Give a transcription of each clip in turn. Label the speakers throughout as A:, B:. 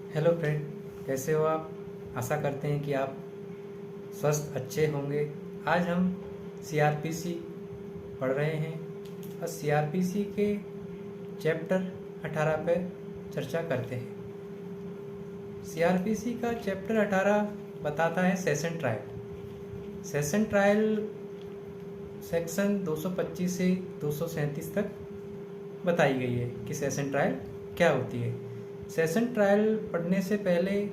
A: Hello friend, कैसे हो आप। आशा करते हैं कि आप स्वस्थ अच्छे होंगे। आज हम सीआरपीसी पढ़ रहे हैं और सीआरपीसी के चैप्टर 18 पे चर्चा करते हैं। सीआरपीसी का चैप्टर 18 बताता है session trial. Session trial section 225 से 237 तक बताई गई है कि सेशन ट्रायल क्या होती है। सेशन ट्रायल पढ़ने से पहले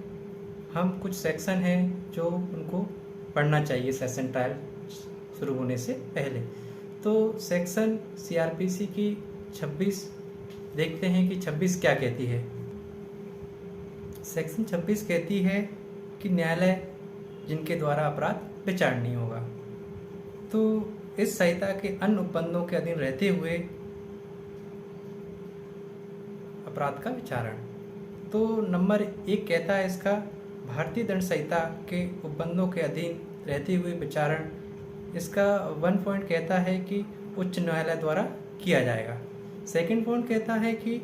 A: हम कुछ सेक्शन हैं जो उनको पढ़ना चाहिए सेशन ट्रायल शुरू होने से पहले। तो सेक्शन सीआरपीसी की 26 देखते हैं कि 26 क्या कहती है। सेक्शन 26 कहती है कि न्यायालय जिनके द्वारा अपराध विचारणीय होगा। तो इस संहिता के अन्य उपबंधों के अधीन रहते हुए अपराध का विचारण। तो नंबर 1 कहता है इसका, भारतीय दंड संहिता के उपबंधों के अधीन रहते हुए विचारण। इसका 1 पॉइंट कहता है कि उच्च न्यायालय द्वारा किया जाएगा। सेकंड पॉइंट कहता है कि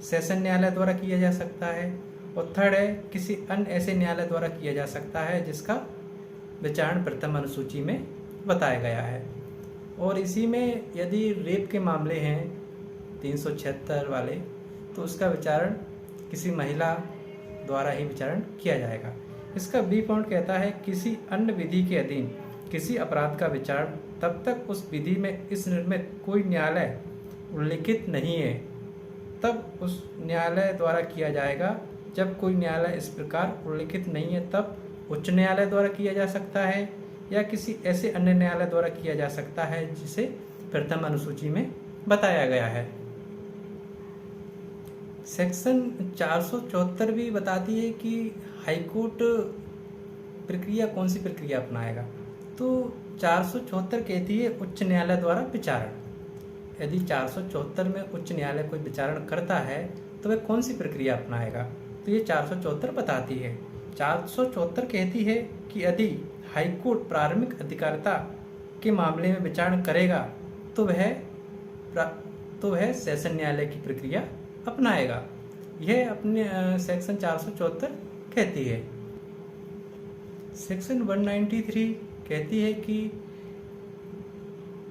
A: सेशन न्यायालय द्वारा किया जा सकता है। और थर्ड है किसी अन्य ऐसे न्यायालय द्वारा किया जा सकता है जिसका विचारण प्रथम अनुसूची में बताया गया है। और इसी में यदि रेप के मामले हैं 376 वाले, तो उसका विचारण किसी महिला द्वारा ही विचारण किया जाएगा। इसका बी पॉइंट कहता है किसी अन्य विधि के अधीन किसी अपराध का विचारण तब तक उस विधि में इस निर्मित कोई न्यायालय उल्लिखित नहीं है तब उस न्यायालय द्वारा किया जाएगा। जब कोई न्यायालय इस प्रकार उल्लिखित नहीं है तब उच्च न्यायालय द्वारा किया जा सकता है या किसी ऐसे अन्य न्यायालय द्वारा किया जा सकता है जिसे प्रथम अनुसूची में बताया गया है। सेक्शन 474 भी बताती है कि हाईकोर्ट प्रक्रिया कौन सी प्रक्रिया अपनाएगा। तो 474 कहती है उच्च न्यायालय द्वारा विचारण। यदि 474 में उच्च न्यायालय कोई विचारण करता है तो वह कौन सी प्रक्रिया अपनाएगा, तो ये 474 बताती है। 474 कहती है कि यदि हाईकोर्ट प्रारंभिक अधिकारिता के मामले में विचारण करेगा तो वह सेशन न्यायालय की प्रक्रिया अपनाएगा। यह अपने सेक्शन 474 कहती है। सेक्शन 193 कहती है कि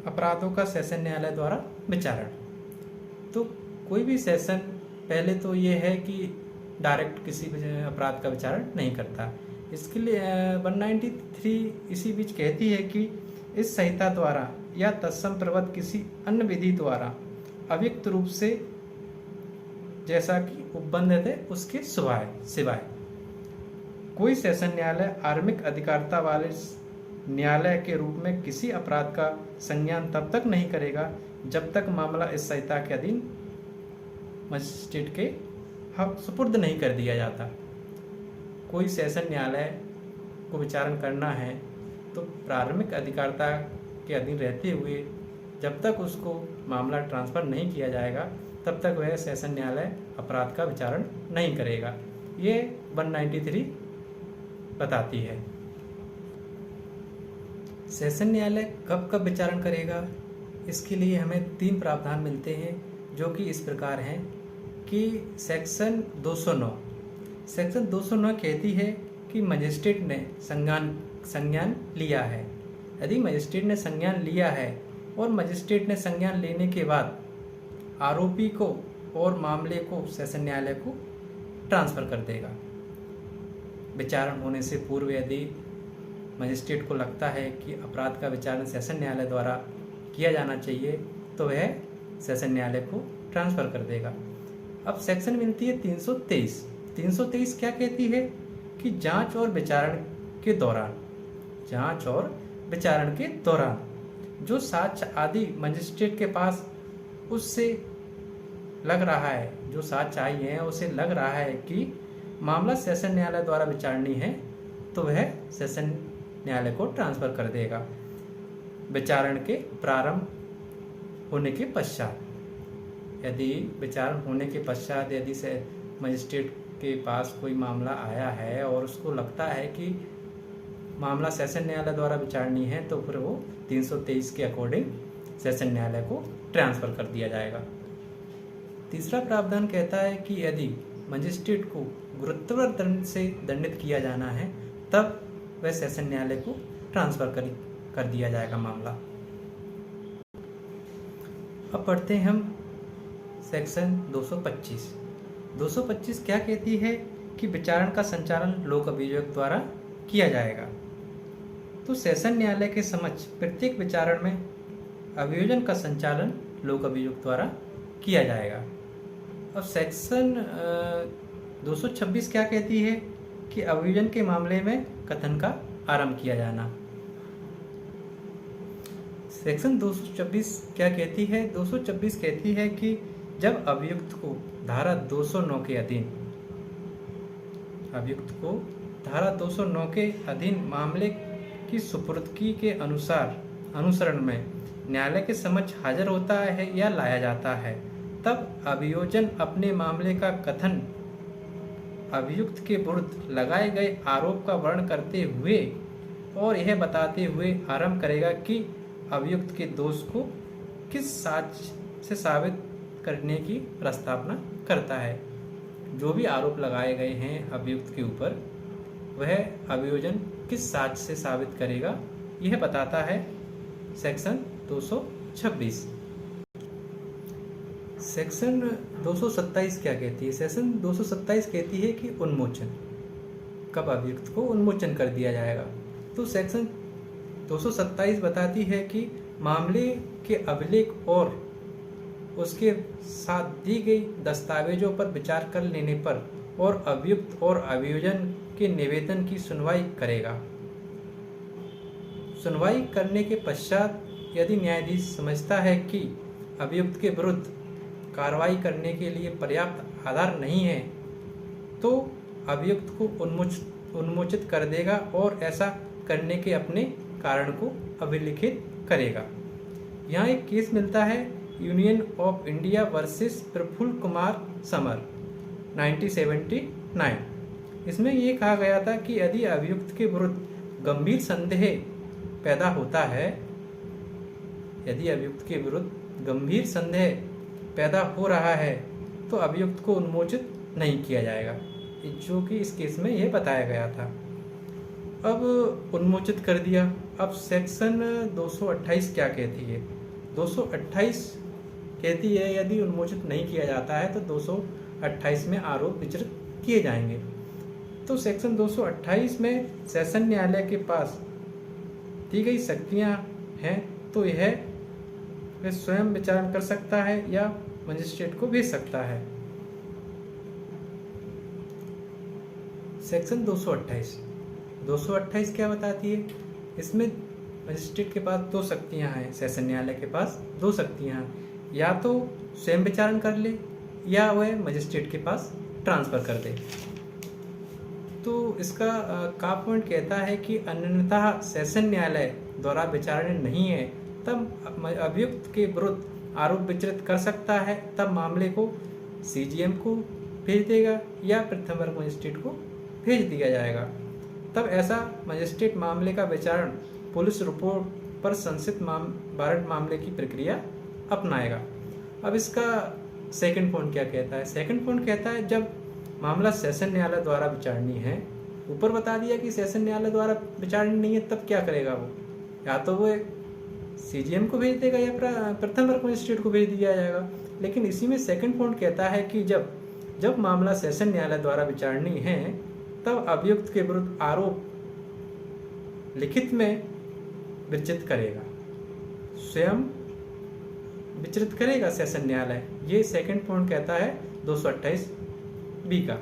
A: अपराधों का सेशन न्यायालय द्वारा विचारण। तो कोई भी सेशन पहले तो ये है कि डायरेक्ट किसी अपराध का विचारण नहीं करता। इसके लिए 193 इसी बीच कहती है कि इस संहिता द्वारा या तत्सम प्रवत किसी अन्य विधि द्वारा अव्यक्त रूप से जैसा कि उपबंधित है उसके सिवाय कोई सेशन न्यायालय आरंभिक अधिकारिता वाले न्यायालय के रूप में किसी अपराध का संज्ञान तब तक नहीं करेगा जब तक मामला इस संहिता के अधीन मजिस्ट्रेट के सुपुर्द नहीं कर दिया जाता। कोई सेशन न्यायालय को विचारण करना है तो प्रारंभिक अधिकारिता के अधीन रहते हुए जब तक उसको मामला ट्रांसफ़र नहीं किया जाएगा तब तक वह सेशन न्यायालय अपराध का विचारण नहीं करेगा। ये 193 बताती है। सेशन न्यायालय कब कब विचारण करेगा, इसके लिए हमें 3 प्रावधान मिलते हैं जो कि इस प्रकार हैं कि सेक्शन 209 कहती है कि मजिस्ट्रेट ने संज्ञान लिया है। यदि मजिस्ट्रेट ने संज्ञान लिया है और मजिस्ट्रेट ने संज्ञान लेने के बाद आरोपी को और मामले को सेशन न्यायालय को ट्रांसफ़र कर देगा। विचारण होने से पूर्व यदि मजिस्ट्रेट को लगता है कि अपराध का विचारण सेशन न्यायालय द्वारा किया जाना चाहिए तो वह सेशन न्यायालय को ट्रांसफ़र कर देगा। अब सेक्शन मिलती है 323 क्या कहती है कि जांच और विचारण के दौरान जो साक्ष्य आदि मजिस्ट्रेट के पास उससे लग रहा है, जो साक्ष्य आई हैं उसे लग रहा है कि मामला सेशन न्यायालय द्वारा विचारणीय है तो वह सेशन न्यायालय को ट्रांसफ़र कर देगा। विचारण के प्रारंभ होने के पश्चात, यदि विचारण होने के पश्चात यदि से मजिस्ट्रेट के पास कोई मामला आया है और उसको लगता है कि मामला सेशन न्यायालय द्वारा विचारणीय है तो फिर वो 323 के अकॉर्डिंग सेशन न्यायालय को ट्रांसफ़र कर दिया जाएगा। तीसरा प्रावधान कहता है कि यदि मजिस्ट्रेट को गुरुत्वाकर्षण दंड से दंडित किया जाना है, तब वह सेशन न्यायालय को ट्रांसफर कर दिया जाएगा मामला। अब पढ़ते हैं हम सेक्शन 225। 225 क्या कहती है कि विचारण का संचालन लोक अभियोग द्वारा किया जाएगा। तो सेशन न्यायालय के समक्ष प्रत्येक विचारण में अभियोजन का संचालन लोक अभियोग द्वारा किया जाएगा। अब सेक्शन 226 क्या कहती है कि अभियोजन के मामले में कथन का आरंभ किया जाना। सेक्शन 226 क्या कहती है? 226 कहती है कि जब अभियुक्त को धारा 209 के अधीन मामले की सुपुर्दगी के अनुसरण में न्यायालय के समक्ष हाजिर होता है या लाया जाता है, तब अभियोजन अपने मामले का कथन अभियुक्त के विरुद्ध लगाए गए आरोप का वर्णन करते हुए और यह बताते हुए आरंभ करेगा कि अभियुक्त के दोष को किस साक्ष्य से साबित करने की प्रस्तावना करता है। जो भी आरोप लगाए गए हैं अभियुक्त के ऊपर, वह अभियोजन किस साक्ष्य से साबित करेगा, यह बताता है सेक्शन 226। सेक्शन 227 क्या कहती है? सेक्शन 227 कहती है कि उन्मोचन, कब अभियुक्त को उन्मोचन कर दिया जाएगा। तो सेक्शन 227 बताती है कि मामले के अभिलेख और उसके साथ दी गई दस्तावेजों पर विचार कर लेने पर और अभियुक्त और अभियोजन के निवेदन की सुनवाई करेगा। सुनवाई करने के पश्चात यदि न्यायाधीश समझता है कि अभियुक्त के विरुद्ध कार्रवाई करने के लिए पर्याप्त आधार नहीं है, तो अभियुक्त को उन्मोचित कर देगा और ऐसा करने के अपने कारण को अभिलिखित करेगा। यहाँ एक केस मिलता है union of India versus Prafulla Kumar Samar 1979। इसमें ये कहा गया था कि यदि अभियुक्त के विरुद्ध गंभीर संदेह पैदा होता है, यदि अभियुक्त के विरुद्ध गंभीर संदेह पैदा हो रहा है, तो अभियुक्त को उन्मोचित नहीं किया जाएगा, जो कि इस केस में यह बताया गया था। अब उन्मोचित कर दिया। अब सेक्शन 228 क्या कहती है? 228 कहती है यदि उन्मोचित नहीं किया जाता है तो 228 में आरोप विचरित किए जाएंगे। तो सेक्शन 228 में सेशन न्यायालय के पास दी गई शक्तियां हैं, तो यह स्वयं विचारण कर सकता है या मजिस्ट्रेट को भेज सकता है। सेक्शन 228 क्या बताती है? इसमें मजिस्ट्रेट के पास दो शक्तियां हैं, सेशन न्यायालय के पास दो शक्तियां हैं, या तो स्वयं विचारण कर ले या वह मजिस्ट्रेट के पास ट्रांसफर कर दे। तो इसका का पॉइंट कहता है कि अन्यथा सेशन न्यायालय द्वारा विचारण नहीं है, तब अभियुक्त के विरुद्ध आरोप विचरित कर सकता है, तब मामले को सीजीएम को भेज देगा या प्रथम वर्ग मजिस्ट्रेट को भेज दिया जाएगा। तब ऐसा मजिस्ट्रेट मामले का विचारण पुलिस रिपोर्ट पर संशयित वारंट मामले की प्रक्रिया अपनाएगा। अब इसका सेकंड पॉइंट क्या कहता है? सेकंड पॉइंट कहता है जब मामला सेशन न्यायालय द्वारा विचारणीय है, ऊपर बता दिया कि सेशन न्यायालय द्वारा विचारणीय नहीं है, तब क्या करेगा वो? या तो वो सीजीएम को भेज देगा या प्रथम वर्ग मजिस्ट्रेट को भेज दिया जाएगा। लेकिन इसी में सेकंड पॉइंट कहता है कि जब मामला सेशन न्यायालय द्वारा विचारणीय है, तब अभियुक्त के विरुद्ध आरोप लिखित में विचरित करेगा, स्वयं विचरित करेगा सेशन न्यायालय। ये सेकंड पॉइंट कहता है 228B का।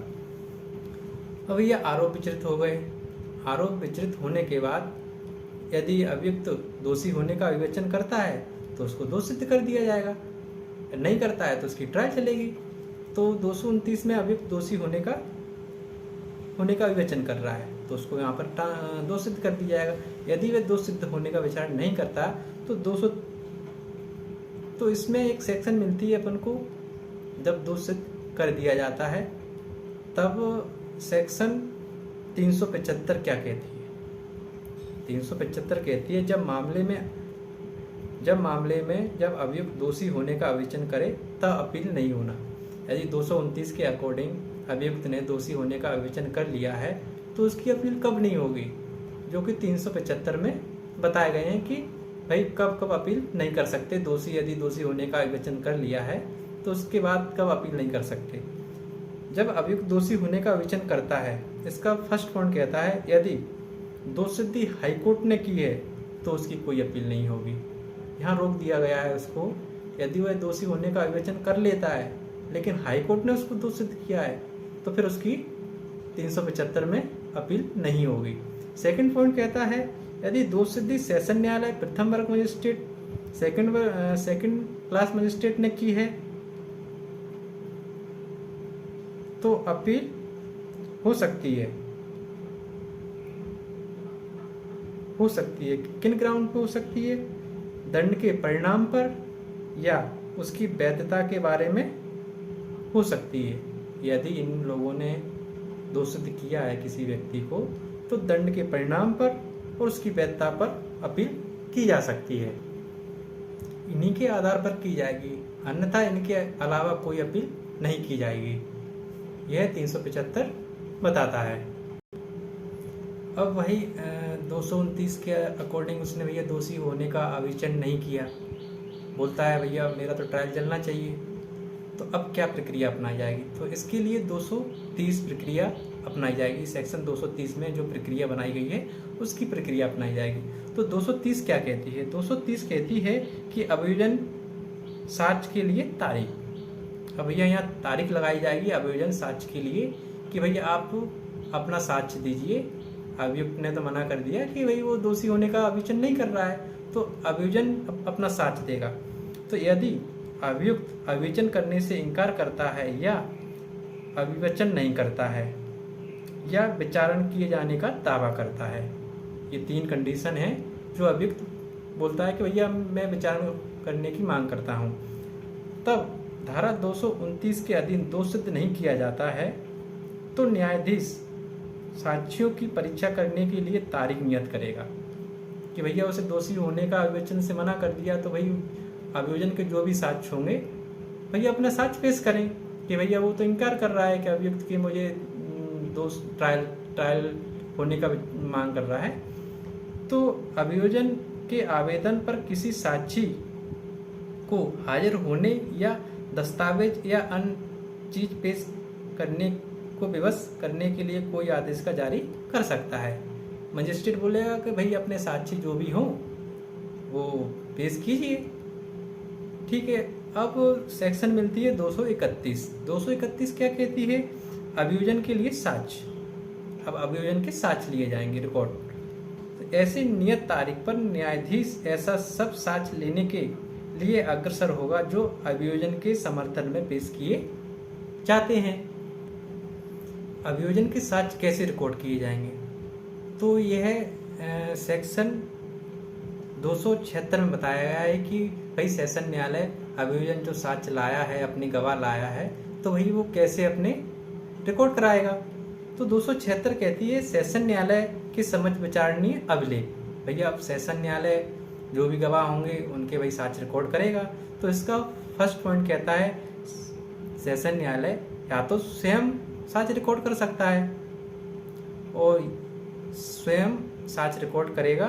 A: अब ये आरोप विचरित हो गए। आरोप विचरित होने के बाद यदि अभियुक्त दोषी होने का विवेचन करता है तो उसको दोष सिद्ध कर दिया जाएगा, नहीं करता है तो उसकी ट्रायल चलेगी। तो 229 में अभियुक्त दोषी होने का विवेचन कर रहा है तो उसको यहाँ पर दोष सिद्ध कर दिया जाएगा। यदि वह दोष सिद्ध होने का विचार नहीं करता तो इसमें एक सेक्शन मिलती है अपन को, जब दोष सिद्ध कर दिया जाता है तब सेक्शन 375 क्या कहती है? 375 कहती है जब मामले में जब अभियुक्त दोषी होने का विवेचन करे तब अपील नहीं होना। यदि 229 के अकॉर्डिंग अभियुक्त ने दोषी होने का विवेचन कर लिया है तो उसकी अपील कब नहीं होगी, जो कि 375 में बताए गए हैं कि भाई कब कब अपील नहीं कर सकते। दोषी यदि दोषी होने का विवेचन कर लिया है तो उसके बाद कब अपील नहीं कर सकते, जब अभियुक्त दोषी होने का विवेचन करता है। इसका फर्स्ट पॉइंट कहता है यदि दोष सिद्धि हाईकोर्ट ने की है तो उसकी कोई अपील नहीं होगी। यहाँ रोक दिया गया है उसको, यदि वह दोषी होने का विवेचन कर लेता है लेकिन हाईकोर्ट ने उसको दोष सिद्ध किया है तो फिर उसकी 375 में अपील नहीं होगी। सेकंड पॉइंट कहता है यदि दोष सिद्धि सेशन न्यायालय प्रथम वर्ग मजिस्ट्रेट सेकंड क्लास मजिस्ट्रेट ने की है तो अपील हो सकती है। किन ग्राउंड पर हो सकती है? दंड के परिणाम पर या उसकी वैधता के बारे में हो सकती है। यदि इन लोगों ने दोष सिद्ध किया है किसी व्यक्ति को तो दंड के परिणाम पर और उसकी वैधता पर अपील की जा सकती है। इन्हीं के आधार पर की जाएगी, अन्यथा इनके अलावा कोई अपील नहीं की जाएगी। यह 375 बताता है। अब वही 229 के अकॉर्डिंग उसने भैया दोषी होने का विवेचन नहीं किया, बोलता है भैया मेरा तो ट्रायल चलना चाहिए। तो अब क्या प्रक्रिया अपनाई जाएगी? तो इसके लिए 230 प्रक्रिया अपनाई जाएगी। सेक्शन 230 में जो प्रक्रिया बनाई गई है उसकी प्रक्रिया अपनाई जाएगी। तो 230 क्या कहती है? 230 कहती है कि अभियोजन साक्ष्य के लिए तारीख। अब भैया यहाँ तारीख लगाई जाएगी अभियोजन साक्ष्य के लिए कि भैया आप अपना साक्ष्य दीजिए। अभियुक्त ने तो मना कर दिया कि भाई वो दोषी होने का अभियोजन नहीं कर रहा है, तो अभियोजन अपना साक्ष्य देगा। तो यदि अभियुक्त अभियोजन करने से इनकार करता है या अभिवचन नहीं करता है या विचारण किए जाने का दावा करता है, ये 3 कंडीशन है जो अभियुक्त बोलता है कि भैया मैं विचारण करने की मांग करता हूँ, तब धारा 229 के अधीन दोष सिद्ध नहीं किया जाता है तो न्यायाधीश साक्ष्यों की परीक्षा करने के लिए तारीख नियत करेगा कि भैया उसे दोषी होने का विवेचन से मना कर दिया तो भाई अभियोजन के जो भी साक्ष्य होंगे भैया अपना साक्ष्य पेश करें कि भैया वो तो इनकार कर रहा है कि अभियुक्त की मुझे दोष ट्रायल होने का मांग कर रहा है। तो अभियोजन के आवेदन पर किसी साक्षी को हाजिर होने या दस्तावेज या अन्य चीज पेश करने को विवश करने के लिए कोई आदेश का जारी कर सकता है। मजिस्ट्रेट बोलेगा कि भाई अपने साक्षी जो भी हों वो पेश कीजिए, ठीक है। अब सेक्शन मिलती है 231। 231 क्या कहती है? अभियोजन के लिए साक्ष्य। अब अभियोजन के साक्ष्य लिए जाएंगे रिकॉर्ड। तो ऐसे नियत तारीख पर न्यायाधीश ऐसा सब साक्ष्य लेने के लिए अग्रसर होगा जो अभियोजन के समर्थन में पेश किए जाते हैं। अभियोजन के साक्ष्य कैसे रिकॉर्ड किए जाएंगे? तो यह सेक्शन 276 में बताया गया है कि भाई सेशन न्यायालय अभियोजन जो साक्ष्य लाया है, अपनी गवाह लाया है, तो वही वो कैसे अपने रिकॉर्ड कराएगा। तो 276 कहती है सेशन न्यायालय के समझ विचारणीय अभिलेख। भैया अब सेशन न्यायालय जो भी गवाह होंगे उनके भाई साक्ष्य रिकॉर्ड करेगा। तो इसका फर्स्ट पॉइंट कहता है सेशन न्यायालय या तो स्वयं साक्ष्य रिकॉर्ड कर सकता है और स्वयं साक्ष्य रिकॉर्ड करेगा,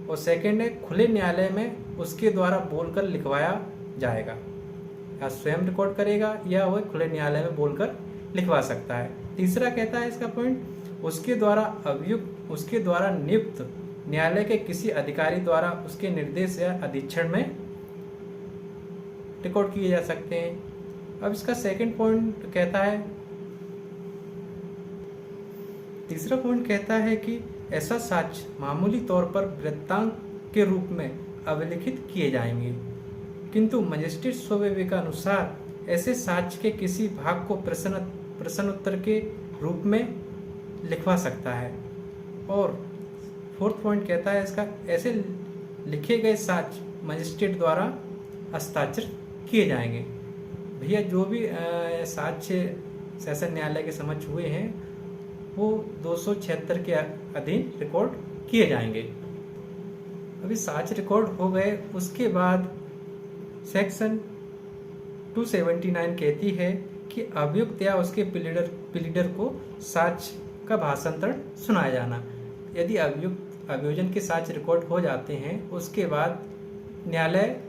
A: और सेकेंड है खुले न्यायालय में उसके द्वारा बोलकर लिखवाया जाएगा। या स्वयं रिकॉर्ड करेगा या वह खुले न्यायालय में बोलकर लिखवा सकता है। तीसरा कहता है इसका पॉइंट उसके द्वारा नियुक्त न्यायालय के किसी अधिकारी द्वारा उसके निर्देश या अधीक्षण में रिकॉर्ड किए जा सकते हैं। अब इसका सेकंड पॉइंट कहता है, तीसरा पॉइंट कहता है कि ऐसा साक्ष्य मामूली तौर पर वृत्तांत के रूप में अभिलिखित किए जाएंगे, किंतु मजिस्ट्रेट स्वविवेकानुसार ऐसे साक्ष्य के किसी भाग को प्रश्न उत्तर के रूप में लिखवा सकता है। और फोर्थ पॉइंट कहता है इसका ऐसे लिखे गए साक्ष्य मजिस्ट्रेट द्वारा हस्ताक्षर किए जाएंगे। भैया जो भी साक्ष्य सेशन न्यायालय के समक्ष हुए हैं वो 276 के अधीन रिकॉर्ड किए जाएंगे। अभी साक्ष्य रिकॉर्ड हो गए, उसके बाद सेक्शन 279 कहती है कि अभियुक्त या उसके प्लीडर को साक्ष्य का भाषांतरण सुनाया जाना। यदि अभियोजन के साक्ष्य रिकॉर्ड हो जाते हैं, उसके बाद न्यायालय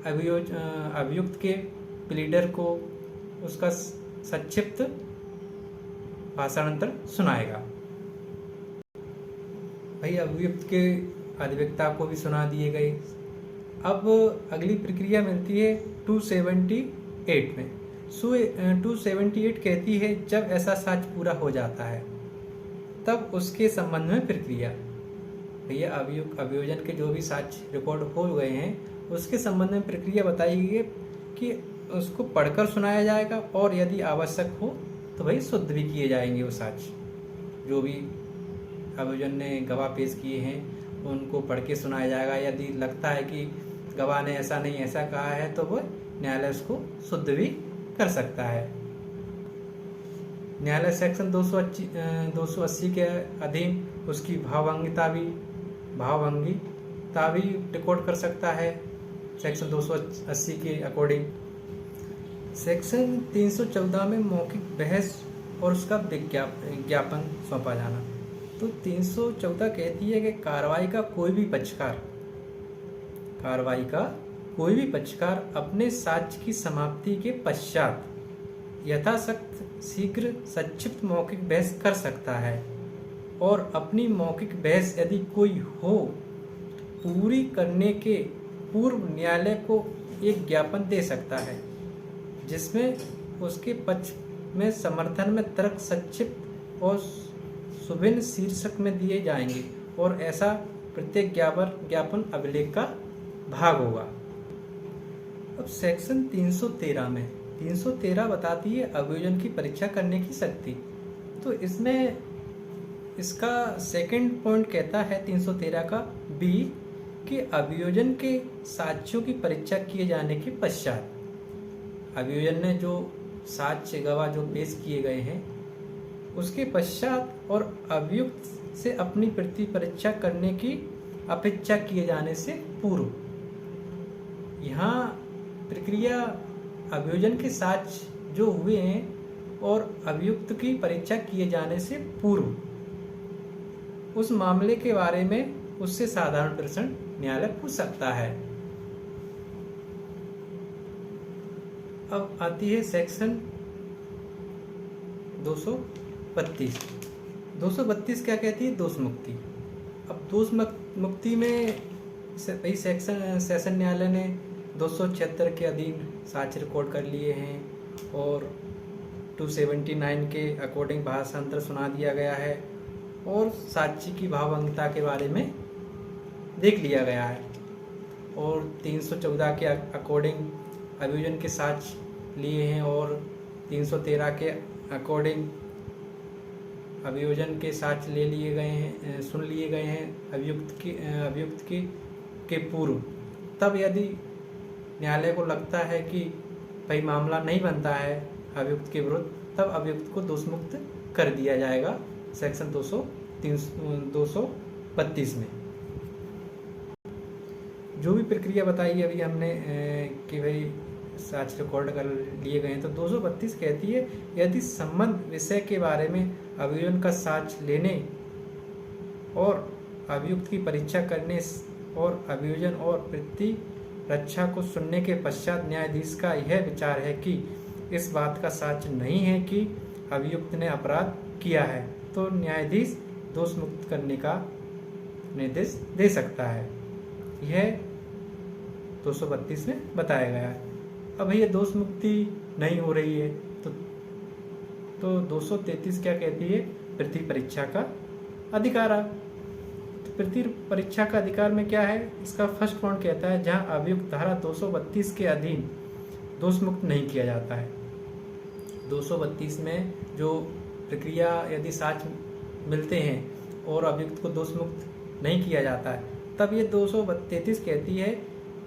A: अभियुक्त के प्लीडर को उसका संक्षिप्त भाषांतरण सुनाएगा। भाई अभियुक्त के अधिवक्ता को भी सुना दिए गए। अब अगली प्रक्रिया मिलती है 278 में। 278 कहती है जब ऐसा साक्ष्य पूरा हो जाता है तब उसके संबंध में प्रक्रिया। भैया अभियोजन के जो भी साक्ष्य रिकॉर्ड हो गए हैं उसके संबंध में प्रक्रिया बताई गई है कि उसको पढ़कर सुनाया जाएगा और यदि आवश्यक हो तो भाई शुद्ध भी किए जाएंगे वो साक्ष्य। जो भी अभियोजन ने गवाह पेश किए हैं उनको पढ़ के सुनाया जाएगा। यदि लगता है कि गवाह ने ऐसा नहीं ऐसा कहा है तो वो न्यायालय उसको शुद्ध भी कर सकता है। न्यायालय सेक्शन 280 के अधीन उसकी भावभंगिता भी रिकॉर्ड कर सकता है सेक्शन 280 के अकॉर्डिंग। सेक्शन 314 में मौखिक बहस और उसका ज्ञापन सौंपा जाना। तो 314 कहती है कि कार्रवाई का कोई भी पक्षकार अपने साक्ष्य की समाप्ति के पश्चात यथाशक्ति शीघ्र संक्षिप्त मौखिक बहस कर सकता है और अपनी मौखिक बहस यदि कोई हो पूरी करने के पूर्व न्यायालय को एक ज्ञापन दे सकता है जिसमें उसके पक्ष में समर्थन में तर्क संक्षिप्त और सुभिन्न शीर्षक में दिए जाएंगे और ऐसा प्रत्येक ज्ञापन अभिलेख का भाग होगा। अब सेक्शन 313 बताती है अभियोजन की परीक्षा करने की शक्ति। तो इसमें इसका सेकंड पॉइंट कहता है 313 का बी कि अभियोजन के साक्ष्यों की परीक्षा किए जाने के पश्चात अभियोजन ने जो साक्ष्य गवाह जो पेश किए गए हैं उसके पश्चात और अभियुक्त से अपनी प्रति परीक्षा करने की अपेक्षा किए जाने से पूर्व। यहाँ प्रक्रिया अभियोजन के साक्ष्य जो हुए हैं और अभियुक्त की परीक्षा किए जाने से पूर्व उस मामले के बारे में उससे साधारण प्रश्न न्यायालय पूछ सकता है। अब आती है सेक्शन 232 क्या कहती है? दोष मुक्ति। अब दोष मुक्ति में सेशन न्यायालय ने 276 के अधीन साक्ष्य रिकॉर्ड कर लिए हैं और 279 के अकॉर्डिंग भाषांतर सुना दिया गया है और साक्ष्य की भावभंगिता के बारे में देख लिया गया है और 314 के अकॉर्डिंग अभियोजन के साक्ष्य लिए हैं और 313 के अकॉर्डिंग अभियोजन के साक्ष्य ले लिए गए हैं, सुन लिए गए हैं अभियुक्त के पूर्व। तब यदि न्यायालय को लगता है कि भाई मामला नहीं बनता है अभियुक्त के विरुद्ध, तब अभियुक्त को दोषमुक्त कर दिया जाएगा सेक्शन 232 में। जो भी प्रक्रिया बताई अभी हमने कि भाई साक्ष्य रिकॉर्ड कर लिए गए हैं, तो 232 कहती है यदि संबंध विषय के बारे में अभियोजन का साक्ष्य लेने और अभियुक्त की परीक्षा करने और अभियोजन और प्रति रक्षा को सुनने के पश्चात न्यायाधीश का यह विचार है कि इस बात का साक्ष्य नहीं है कि अभियुक्त ने अपराध किया है, तो न्यायाधीश दोष मुक्त करने का निर्देश दे सकता है। यह 232 में बताया गया है। अब ये दोष मुक्ति नहीं हो रही है तो 233 क्या कहती है? प्रति परीक्षा का अधिकार। तो प्रति परीक्षा का अधिकार में क्या है? इसका फर्स्ट पॉइंट कहता है जहां अभियुक्त धारा 232 के अधीन दोष मुक्त नहीं किया जाता है। 232 में जो प्रक्रिया यदि साक्ष्य मिलते हैं और अभियुक्त को दोष मुक्त नहीं किया जाता है, तब ये 233 कहती है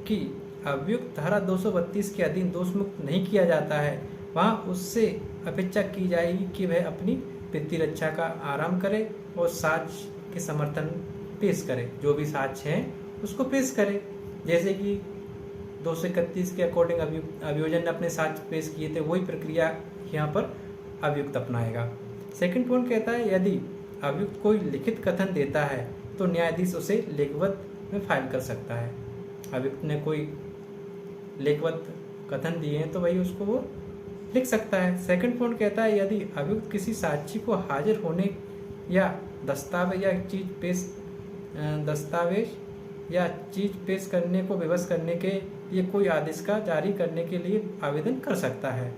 A: कि अभियुक्त धारा 232 के अधीन दोष मुक्त नहीं किया जाता है, वहाँ उससे अपेक्षा की जाएगी कि वह अपनी प्रति रक्षा का आराम करे और साक्ष्य के समर्थन पेश करे। जो भी साक्ष्य है उसको पेश करे। जैसे कि 231 के अकॉर्डिंग अभियोजन ने अपने साक्ष्य पेश किए थे, वही प्रक्रिया यहाँ पर अभियुक्त अपनाएगा। सेकंड पॉइंट कहता है यदि अभियुक्त कोई लिखित कथन देता है तो न्यायाधीश उसे लेखवत में फाइल कर सकता है। अभियुक्त ने कोई लेखवत कथन दिए हैं तो वही उसको वो लिख सकता है। सेकंड पॉइंट कहता है यदि अभियुक्त किसी साक्षी को हाजिर होने या दस्तावेज या चीज पेश करने को विवश करने के लिए कोई आदेश का जारी करने के लिए आवेदन कर सकता है,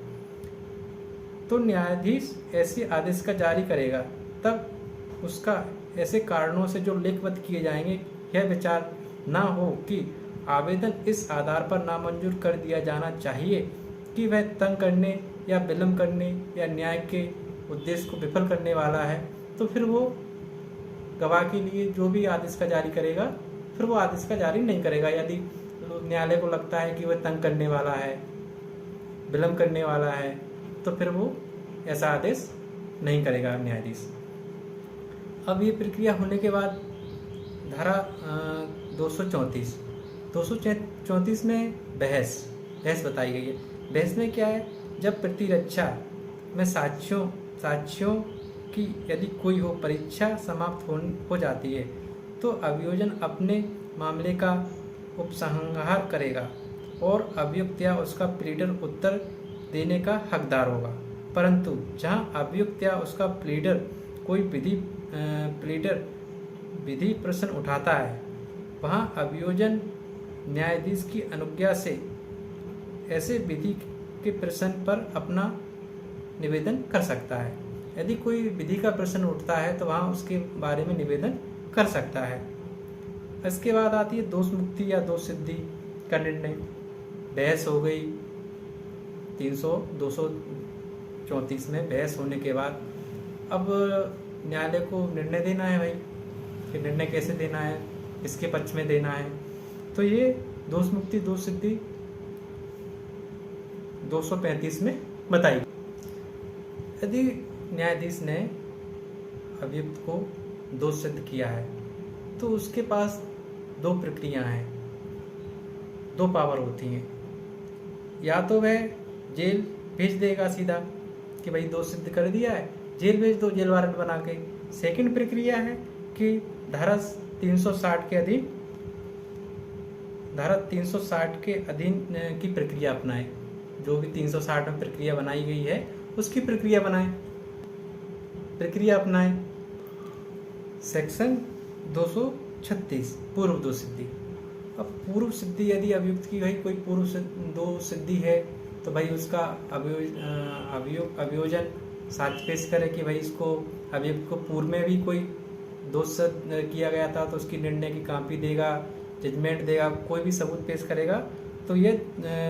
A: तो न्यायाधीश ऐसे आदेश का जारी करेगा तब उसका ऐसे कारणों से जो लेखबद्ध किए जाएंगे यह विचार ना हो कि आवेदन इस आधार पर नामंजूर कर दिया जाना चाहिए कि वह तंग करने या विलंब करने या न्याय के उद्देश्य को विफल करने वाला है, तो फिर वो गवाह के लिए जो भी आदेश का जारी करेगा फिर वो आदेश का जारी नहीं करेगा। यदि न्यायालय को लगता है कि वह तंग करने वाला है, विलंब करने वाला है, तो फिर वो ऐसा आदेश नहीं करेगा न्यायाधीश। अब ये प्रक्रिया होने के बाद धारा 234 में बहस बताई गई है। बहस में क्या है, जब प्रतिरक्षा में साक्ष्यों की यदि कोई हो परीक्षा समाप्त हो जाती है तो अभियोजन अपने मामले का उपसंहार करेगा और अभियुक्त या उसका प्लीडर उत्तर देने का हकदार होगा। परंतु जहां अभियुक्त या उसका प्लीडर कोई विधि प्रश्न उठाता है वहां अभियोजन न्यायाधीश की अनुज्ञा से ऐसे विधि के प्रश्न पर अपना निवेदन कर सकता है। यदि कोई विधि का प्रश्न उठता है तो वहाँ उसके बारे में निवेदन कर सकता है। इसके बाद आती है दोष मुक्ति या दोष सिद्धि का निर्णय। बहस हो गई 234 में बहस होने के बाद अब न्यायालय को निर्णय देना है भाई कि निर्णय कैसे देना है, किसके पक्ष में देना है। तो ये दोष मुक्ति दोष सिद्धि 235 में बताई। यदि न्यायाधीश ने अभियुक्त को दोष सिद्ध किया है तो उसके पास दो प्रक्रिया हैं, दो पावर होती हैं। या तो वह जेल भेज देगा सीधा कि भाई दोष सिद्ध कर दिया है, जेल भेज दो जेल वारंट बना के। सेकंड प्रक्रिया है कि धारा 360 के अधीन की प्रक्रिया अपनाए। जो भी 360 में प्रक्रिया बनाई गई है उसकी प्रक्रिया अपनाएं। सेक्शन 236 पूर्व दोष सिद्धि। अब पूर्व सिद्धि यदि अभियुक्त की भाई कोई पूर्व दोष सिद्धि है तो भाई उसका अभियोजन साक्ष्य पेश करे कि भाई इसको अभियुक्त को पूर्व में भी कोई दोष किया गया था तो उसकी निर्णय की कॉपी देगा, जजमेंट देगा, कोई भी सबूत पेश करेगा। तो ये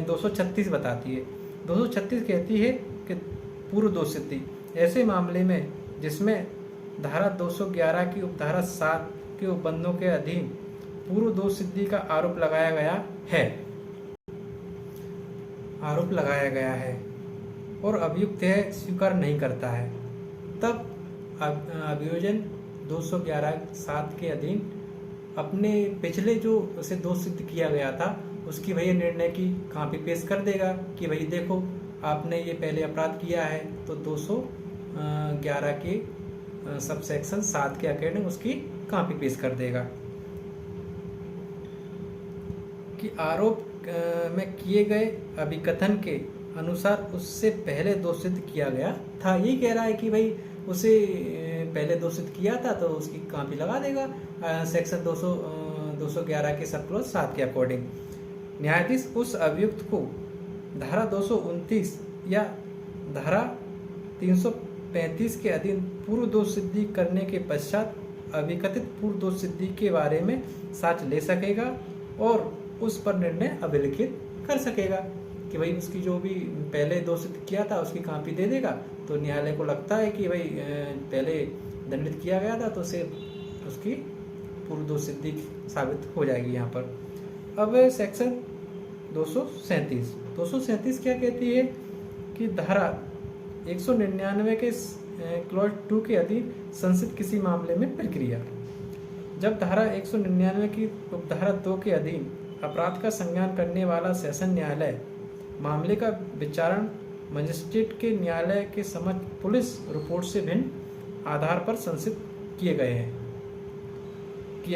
A: 236 बताती है। 236 कहती है कि पूर्व दोष सिद्धि ऐसे मामले में जिसमें धारा 211 की उपधारा 7 के उपबंधों के अधीन पूर्व दोष सिद्धि का आरोप लगाया गया है और अभियुक्त यह स्वीकार नहीं करता है, तब अभियोजन 211(7) के अधीन अपने पिछले जो उसे दोष सिद्ध किया गया था उसकी वही निर्णय की कॉपी पेश कर देगा कि भाई देखो आपने ये पहले अपराध किया है, तो 211 के सब सेक्शन 7 के अकॉर्डिंग उसकी कॉपी पेश कर देगा कि आरोप में किए गए अभिकथन के अनुसार उससे पहले दोष सिद्ध किया गया था। यही कह रहा है कि भाई उसे पहले दोष सिद्ध किया था तो उसकी कॉपी लगा देगा सेक्शन 211 के सब क्लॉज 7 के अकॉर्डिंग। न्यायाधीश उस अभियुक्त को धारा 229 या धारा 335 के अधीन पूर्व दोष सिद्धि करने के पश्चात अभिकथित पूर्व दोष सिद्धि के बारे में साक्ष्य ले सकेगा और उस पर निर्णय अभिलिखित कर सकेगा कि भाई उसकी जो भी पहले दोष सिद्ध किया था उसकी कॉपी दे देगा। तो न्यायालय को लगता है कि भाई पहले दंडित किया गया था तो उसे उसकी पूर्व दोष सिद्धि साबित हो जाएगी यहाँ पर। अब सेक्शन 237 क्या कहती है कि धारा 199 के क्लॉज 2 के अधीन संसित किसी मामले में प्रक्रिया। जब धारा 199 की उपधारा 2 के अधीन अपराध का संज्ञान करने वाला सेशन न्यायालय मामले का विचारण मजिस्ट्रेट के न्यायालय के समक्ष पुलिस रिपोर्ट से भिन्न आधार पर संसिद्ध किया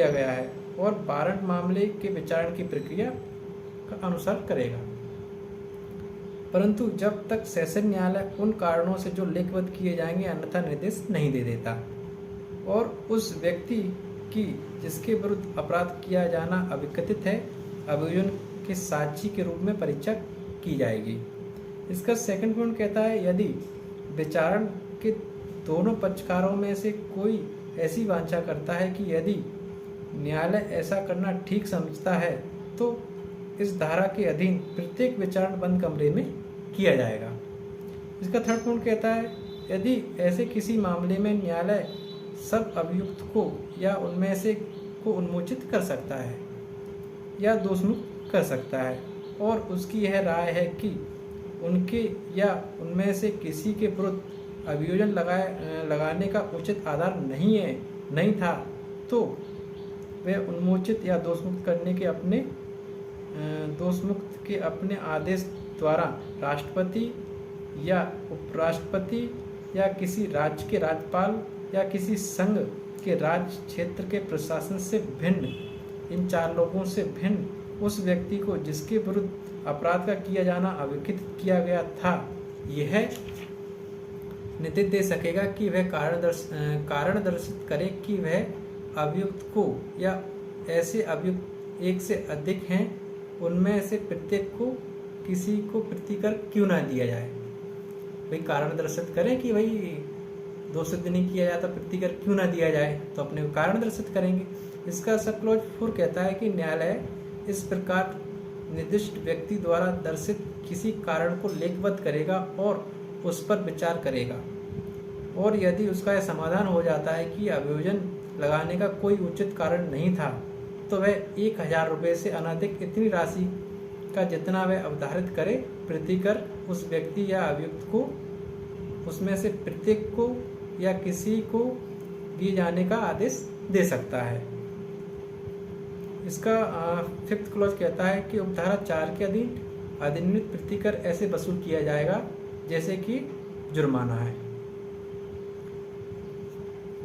A: गया है और वारंट मामले के विचारण की प्रक्रिया का अनुसरण करेगा। परंतु जब तक सेशन न्यायालय उन कारणों से जो लेखबद्ध किए जाएंगे अन्यथा निर्देश नहीं दे देता और उस व्यक्ति की जिसके विरुद्ध अपराध किया जाना अविकथित है अभियोजन के साक्षी के रूप में परीक्षा की जाएगी। इसका सेकंड पॉइंट कहता है यदि विचारण के दोनों पक्षकारों में से कोई ऐसी वांछा करता है कि यदि न्यायालय ऐसा करना ठीक समझता है तो इस धारा के अधीन प्रत्येक विचारण बंद कमरे में किया जाएगा। इसका थर्ड पॉइंट कहता है यदि ऐसे किसी मामले में न्यायालय सब अभियुक्त को या उनमें से को उन्मोचित कर सकता है या दोषमुक्त कर सकता है और उसकी यह राय है कि उनके या उनमें से किसी के विरुद्ध अभियोजन लगाने का उचित आधार नहीं था तो वह उन्मोचित या दोषमुक्त के अपने आदेश द्वारा राष्ट्रपति या उपराष्ट्रपति या किसी राज्य के राज्यपाल या किसी संघ के राज्य क्षेत्र के प्रशासन से भिन्न इन चार लोगों से भिन्न उस व्यक्ति को जिसके विरुद्ध अपराध का किया जाना अविकथित किया गया था यह निर्देश दे सकेगा कि वह कारण दर्शित करे कि वह अभियुक्त को या ऐसे अभियुक्त एक से अधिक हैं उनमें से प्रत्येक को किसी को प्रतिकर क्यों ना दिया जाए। भाई कारण दर्शित करें कि भाई दोषित नहीं किया जाता प्रतिकर क्यों ना दिया जाए तो अपने कारण दर्शित करेंगे। इसका सब क्लॉज 4 कहता है कि न्यायालय इस प्रकार निर्दिष्ट व्यक्ति द्वारा दर्शित किसी कारण को लेखबद्ध करेगा और उस पर विचार करेगा और यदि उसका यह समाधान हो जाता है कि अभियोजन लगाने का कोई उचित कारण नहीं था तो वह 1000 रुपये से अनधिक इतनी राशि का जितना वह अवधारित करे प्रतिकर उस व्यक्ति या अभियुक्त को उसमें से प्रत्येक को या किसी को दिए जाने का आदेश दे सकता है। इसका 5th क्लॉज कहता है कि उपधारा 4 के अधीन अधिनियमित प्रतिकर ऐसे वसूल किया जाएगा जैसे कि जुर्माना है।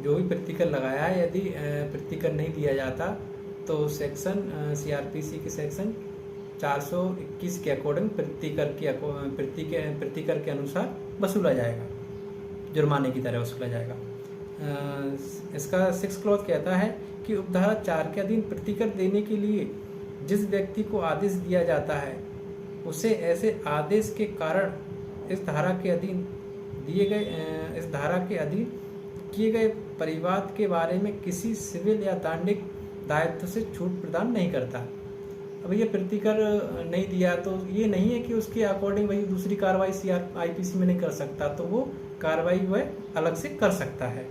A: जो भी प्रतिकर लगाया है यदि प्रतिकर नहीं दिया जाता तो सेक्शन CRPC के सेक्शन 421 के अकॉर्डिंग प्रतिकर के अनुसार वसूला जाएगा, जुर्माने की तरह वसूला जाएगा। इसका 6th क्लॉज कहता है कि उपधारा 4 के अधीन प्रतिकर देने के लिए जिस व्यक्ति को आदेश दिया जाता है उसे ऐसे आदेश के कारण इस धारा के अधीन किए गए परिवाद के बारे में किसी सिविल या दंडिक दायित्व से छूट प्रदान नहीं करता। अब ये प्रतिकर नहीं दिया तो ये नहीं है कि उसके अकॉर्डिंग वही दूसरी कार्रवाई CRPC में नहीं कर सकता, तो वो कार्रवाई वह अलग से कर सकता है।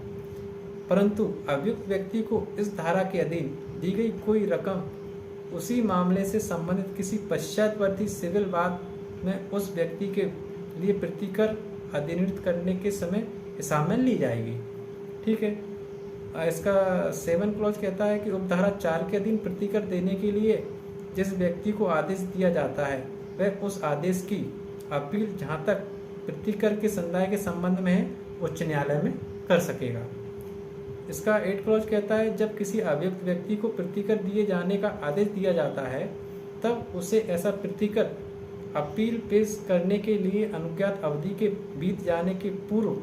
A: परंतु अभियुक्त व्यक्ति को इस धारा के अधीन दी गई कोई रकम उसी मामले से संबंधित किसी पश्चातवर्ती सिविल वाद में उस व्यक्ति के लिए प्रतिकर अधिनियमित करने के समय हिसाब में ली जाएगी। ठीक है। इसका 7 क्लॉज कहता है कि उपधारा 4 के अधीन प्रतिकर देने के लिए जिस व्यक्ति को आदेश दिया जाता है वह उस आदेश की अपील जहां तक प्रतिकर के समुदाय के संबंध में है उच्च न्यायालय में कर सकेगा। इसका 8 क्लॉज कहता है जब किसी अभियुक्त व्यक्ति को प्रतिकर दिए जाने का आदेश दिया जाता है तब उसे ऐसा प्रतिकर अपील पेश करने के लिए अनुज्ञात अवधि के बीत जाने के पूर्व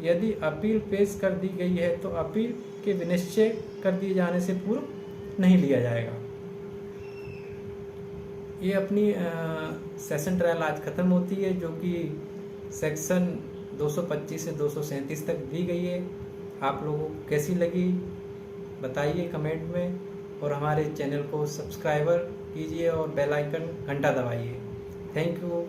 A: यदि अपील पेश कर दी गई है तो अपील के विनिश्चय कर दिए जाने से पूर्व नहीं लिया जाएगा। ये अपनी सेशन ट्रायल आज ख़त्म होती है जो कि सेक्शन 225 से 237 तक दी गई है। आप लोगों को कैसी लगी बताइए कमेंट में और हमारे चैनल को सब्सक्राइबर कीजिए और बेल आइकन घंटा दबाइए। Thank you.